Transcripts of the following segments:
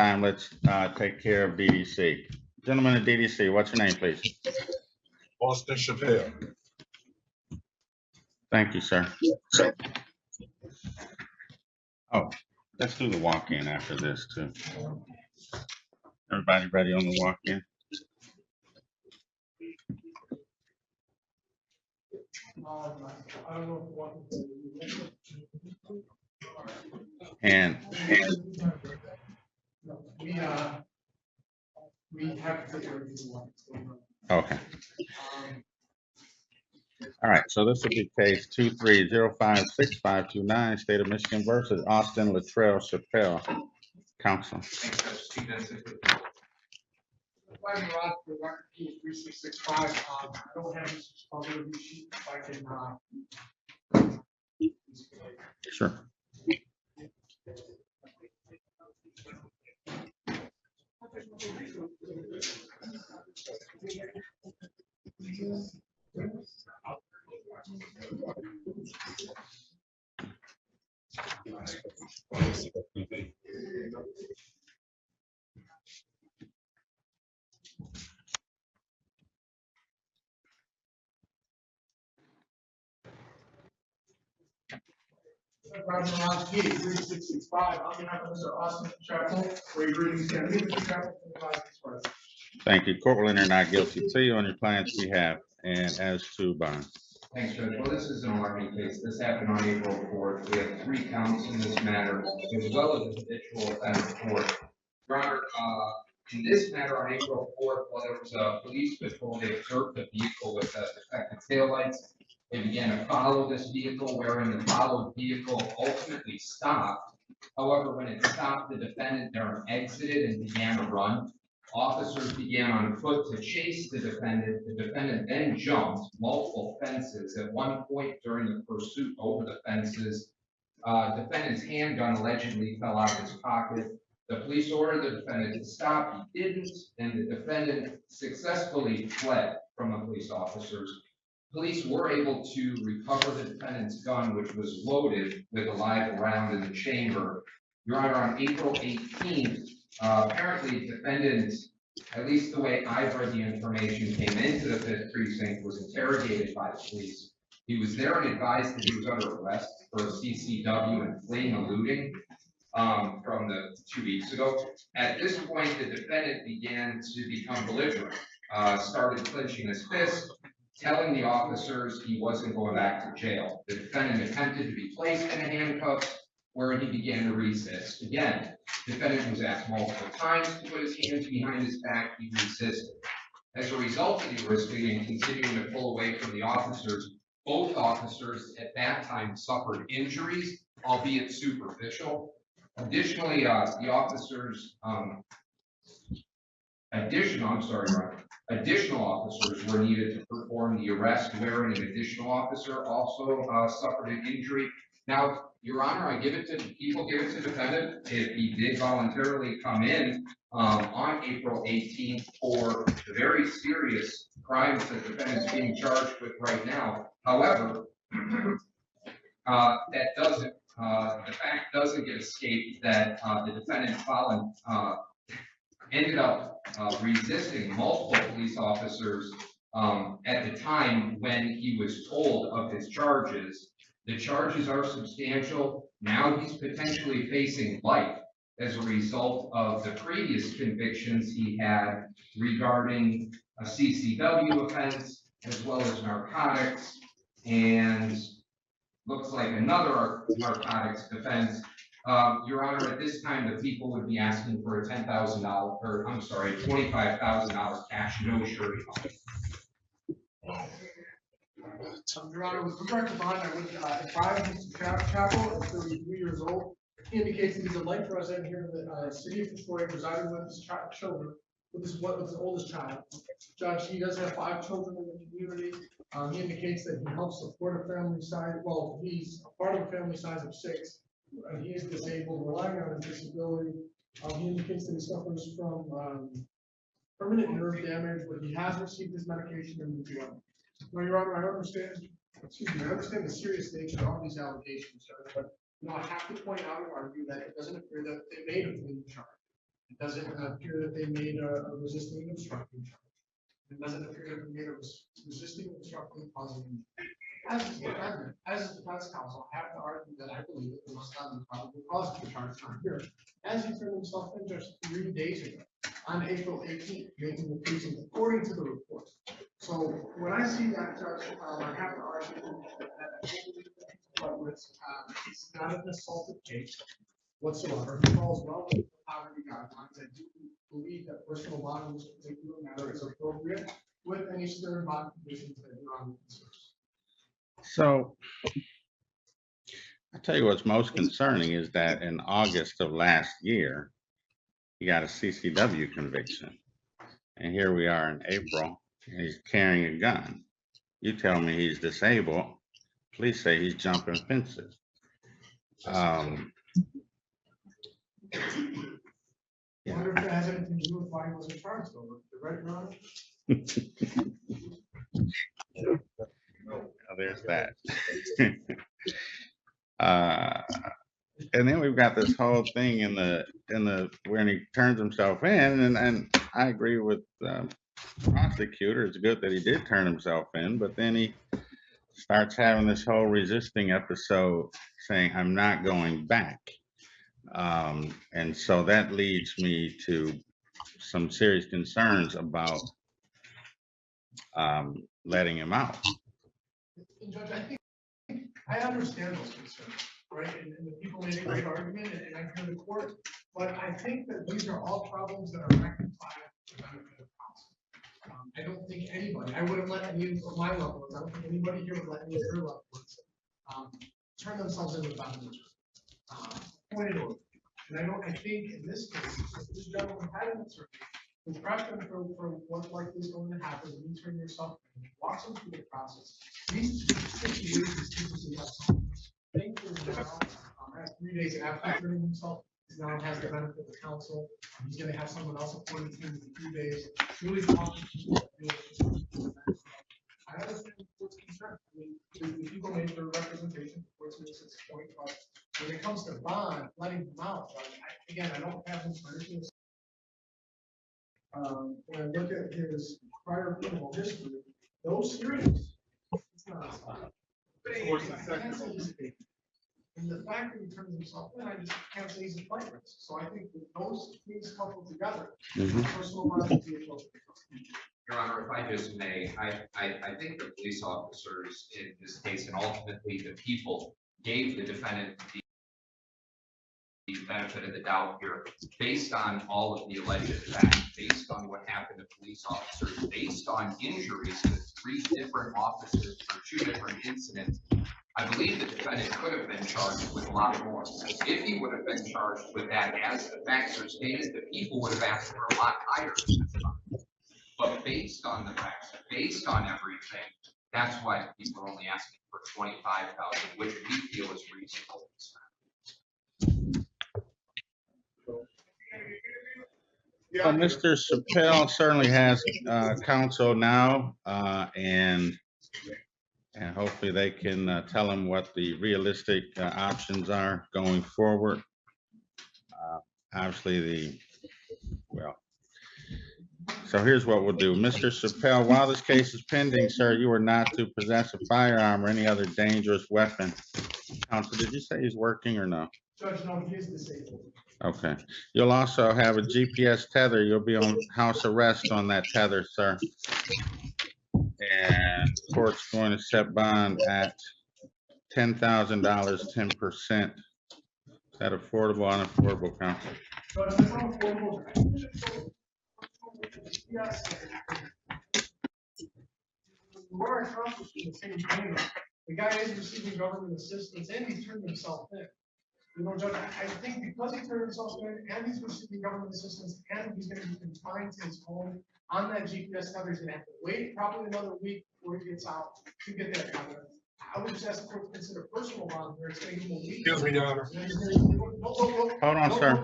time, let's take care of DDC. Gentlemen of DDC, what's your name, please? Austin Chappelle. Thank you, sir. Oh, let's do the walk-in after this, too. Everybody ready on the walk-in? And we have to. okay. All right, so this will be case 2305659, State of Michigan versus Austin Latrell Chappelle. Counsel. I don't have this review sheet, if I can. Sure. Roger Roski, 3665. On behalf of Mr. Austin Chappell, we agree to stand. Thank you. Court will enter not guilty plea on your client's behalf. And as to bond. Thanks, Judge. Well, this is an alarming case. This happened on April 4th. We have 3 counts in this matter, as well as a habitual offender court. Your Honor, in this matter on April 4th, while there was a police patrol, they observed a vehicle with defective taillights. They began to follow this vehicle, wherein the followed vehicle ultimately stopped. However, when it stopped, the defendant there exited and began to run. Officers began on foot to chase the defendant. The defendant then jumped multiple fences. At one point during the pursuit over the fences, defendant's handgun allegedly fell out of his pocket. The police ordered the defendant to stop. He didn't, and the defendant successfully fled from the police officers. Police were able to recover the defendant's gun, which was loaded with a live round in the chamber. Your Honor, on April 18th, apparently defendant, at least the way I've read the information, came into the 5th precinct, was interrogated by the police. He was there and advised that he was under arrest for CCW and fleeing and looting from the 2 weeks ago. At this point, the defendant began to become belligerent, started clenching his fist, telling the officers he wasn't going back to jail. The defendant attempted to be placed in handcuffs, where he began to resist. Again, the defendant was asked multiple times to put his hands behind his back. He resisted. As a result of the resisting and continuing to pull away from the officers, both officers at that time suffered injuries, albeit superficial. Additionally, the officers, additional officers were needed to perform the arrest, wherein an additional officer also suffered an injury. Now, Your Honor, I give it to people, give it to the defendant if he did voluntarily come in on April 18th for the very serious crimes that the defendant's being charged with right now. However, that doesn't, the fact doesn't get escaped that the defendant ended up resisting multiple police officers at the time when he was told of his charges. The charges are substantial. Now he's potentially facing life as a result of the previous convictions he had regarding a CCW offense, as well as narcotics, and looks like another narcotics offense. Your Honor, at this time, the people would be asking for a $10,000, or I'm sorry, $25,000 cash, no surety bond. Your Honor, with regard to bond, I would advise Mr. Chappell, 33 years old. He indicates that he's a life resident here in the city of Detroit, residing with his children, with his oldest child. Judge, he does have 5 children in the community. He indicates that he helps support a family size. Well, he's a part of a family size of 6. He is disabled, relying on his disability. He indicates that he suffers from permanent nerve damage, but he has received his medication and will be on. Now, Your Honor, I understand the serious nature of all these allegations, but I have to point out and argue that it doesn't appear that they made him leave the charge. It doesn't appear that they made a resisting and obstructing charge. It doesn't appear that they made a resisting and obstructing causing. As a defense counsel, I have to argue that I believe it was not the probable cause of the charge not here. As he turned himself in just 3 days ago, on April 18th, making the precinct according to the report. So when I see that, Judge, I have to argue that it's not an assaultive case whatsoever. It falls well within the poverty guidelines. I do believe that personal bond in this particular matter is appropriate with any stern bond conditions that you're on considers. So I tell you what's most concerning is that in August of last year, he got a CCW conviction. And here we are in April, and he's carrying a gun. You tell me he's disabled. Police say he's jumping fences. I wonder if it has anything to do with why he wasn't charged over. Right, Ron? There's that. And then we've got this whole thing in the when he turns himself in, and I agree with the prosecutor. It's good that he did turn himself in, but then he starts having this whole resisting episode, saying, "I'm not going back," and so that leads me to some serious concerns about letting him out. And Judge, I understand those concerns, right? And the people made a great argument, and I hear the court, but I think that these are all problems that are rectified for the benefit of counsel. I don't think anybody, I wouldn't let any of my loved ones, I don't think anybody here would let any of their loved ones turn themselves in without an injury. Pointed over. And I think in this case, if this gentleman had an attorney who prepped him for what's likely is going to happen, and you turn yourself in, walks him through the process. These situations typically have some. Thankfully now, at 3 days after turning himself, he now has the benefit of counsel. He's going to have someone else appointed to him in 3 days. Really talking to I understand the court's concern. I mean, the people made their representation, the court's made its point, but when it comes to bond, letting them out, again, I don't have him for anything. When I look at his prior criminal history, those hearings, it's not a spot. And the fact that he turns himself in, I just can't say he's a flight risk. So I think that those things coupled together, personal bond would be appropriate. Your Honor, if I just may, I think the police officers in this case, and ultimately the people, gave the defendant the benefit of the doubt here, based on all of the alleged facts, based on what happened to police officers, based on injuries to 3 different officers for 2 different incidents. I believe the defendant could have been charged with a lot more. If he would have been charged with that, as the facts are stated, the people would have asked for a lot higher. But based on the facts, based on everything, that's why people are only asking for 25,000, which we feel is reasonable. Well, Mr. Chappelle certainly has counsel now, and hopefully they can tell him what the realistic options are going forward. Obviously, so here's what we'll do. Mr. Chappelle, while this case is pending, sir, you are not to possess a firearm or any other dangerous weapon. Counsel, did you say he's working or no? Judge, no, he is disabled. Okay. You'll also have a GPS tether. You'll be on house arrest on that tether, sir. And court's going to set bond at $10,000, 10%. Is that affordable, unaffordable, counsel? Judge, it's unaffordable. Yes. We're accomplishing the same thing. The guy is receiving government assistance and he's turned himself in. You know, Judge, I think because he turned himself in and he's receiving government assistance and he's going to be confined to his home on that GPS tether, he's going to have to wait probably another week before he gets out to get that cover. I would just ask the court to consider personal bond where it's going to give him a week. Excuse me, Your Honor. Hold on, sir.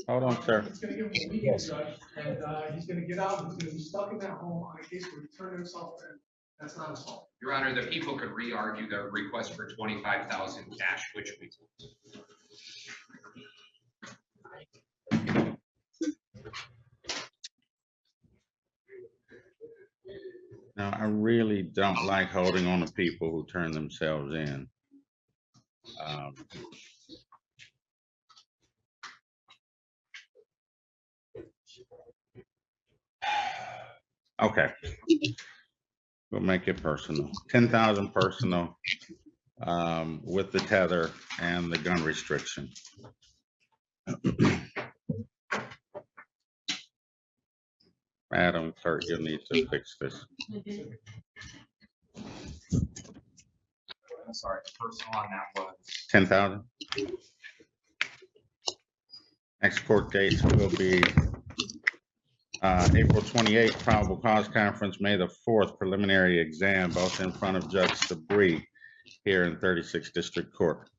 Hold on, sir. It's going to give him a week, Judge, and he's going to get out. He's going to be stuck in that home on a case where he turned himself in. That's not assault. Your Honor, the people could re-argue their request for 25,000 cash, which we Now, I really don't like holding on to people who turn themselves in. Okay. We'll make it personal. 10,000 personal with the tether and the gun restriction. Madam Clerk, you'll need to fix this. I'm sorry, the personal on that was 10,000. Next court dates will be April 28th, probable cause conference, May the 4th, preliminary exam, both in front of Judge Sabri here in 36th District Court.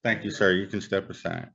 Thank you, sir. You can step aside.